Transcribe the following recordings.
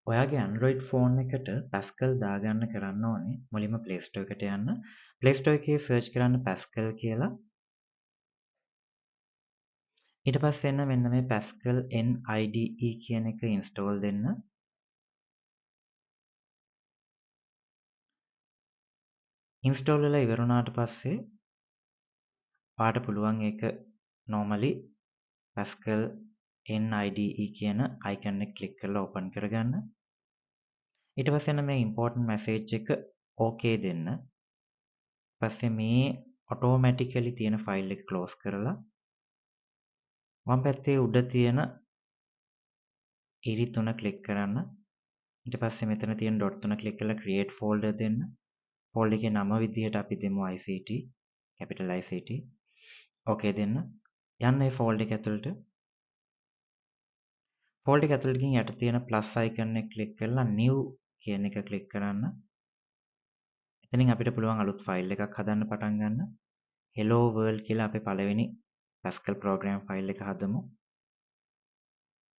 ඔයාගේ Android phone එකට Pascal දාගන්න කරන්න ඕනේ මුලින්ම Play Store එකට යන්න. Play Store එකේ සර්ච් කරන්න Pascal කියලා. ඊට පස්සේ එන්න මෙන්න මේ Pascal NIDE කියන එක install දෙන්න. install වෙලා ඉවර වුණාට පස්සේ ඔයාට පුළුවන් ඒක normally Pascal NIDE කියන icon එක click කරලා open කරගන්න. ඊට පස්සේ එන්න මේ important message එක okay දෙන්න. පස්සේ මේ automatically තියෙන file එක close කරලා වම් පැත්තේ උඩ තියෙන ඉරි 3 ක්ලික් කරන්න. ඊට පස්සේ මෙතන තියෙන ඩොට් 3 ක්ලික් කරලා create folder දෙන්න. folder එකේ නම විදිහට අපි දෙමු ICT, capital ICT. okay දෙන්න. යන්න මේ folder එක ඇතුළට. folder එක ඇතුළට ගිහින් යට තියෙන plus icon එක ක්ලික් කරලා new කියන එක ක්ලික් කරන්න. එතනින් අපිට පුළුවන් අලුත් file එකක් හදන්න පටන් ගන්න. hello world කියලා අපේ පළවෙනි Pascal program file එක හදමු.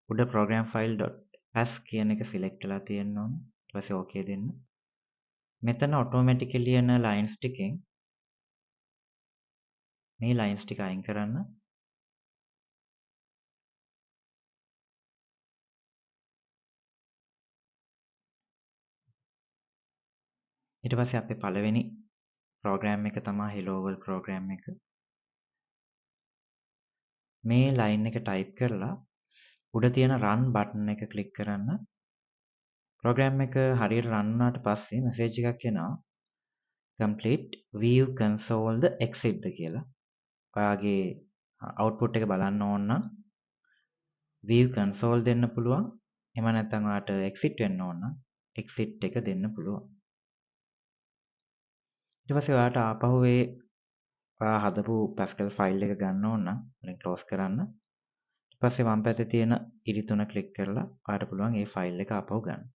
උඩ program file.pas කියන එක select වෙලා තියෙන්න ඕනේ. ඊට පස්සේ okay දෙන්න. මෙතන automatically එන lines ටිකෙන් මේ lines ටික අයින් කරන්න. ඊට පස්සේ අපේ පළවෙනි program එක තමයි hello world program එක. මේ line එක type කරලා උඩ තියෙන run button එක click කරන්න. program එක හරියට run වුණාට පස්සේ message එකක් එනවා. complete view console the exit ද කියලා. ඔයාගේ output එක බලන්න ඕන නම් view console දෙන්න පුළුවන්. එහෙම නැත්නම් ඔයාට exit වෙන්න ඕන නම් exit එක දෙන්න පුළුවන්. ඊට පස්සේ ඔයාට ආපහු ඔයා හදපු Pascal file එක ගන්න ඕන නම් වලින් close කරන්න. ඊට පස්සේ වම් පැත්තේ තියෙන ඉරි 3 ක්ලික් කරලා ඔයාට පුළුවන් මේ file එක ආපහු ගන්න.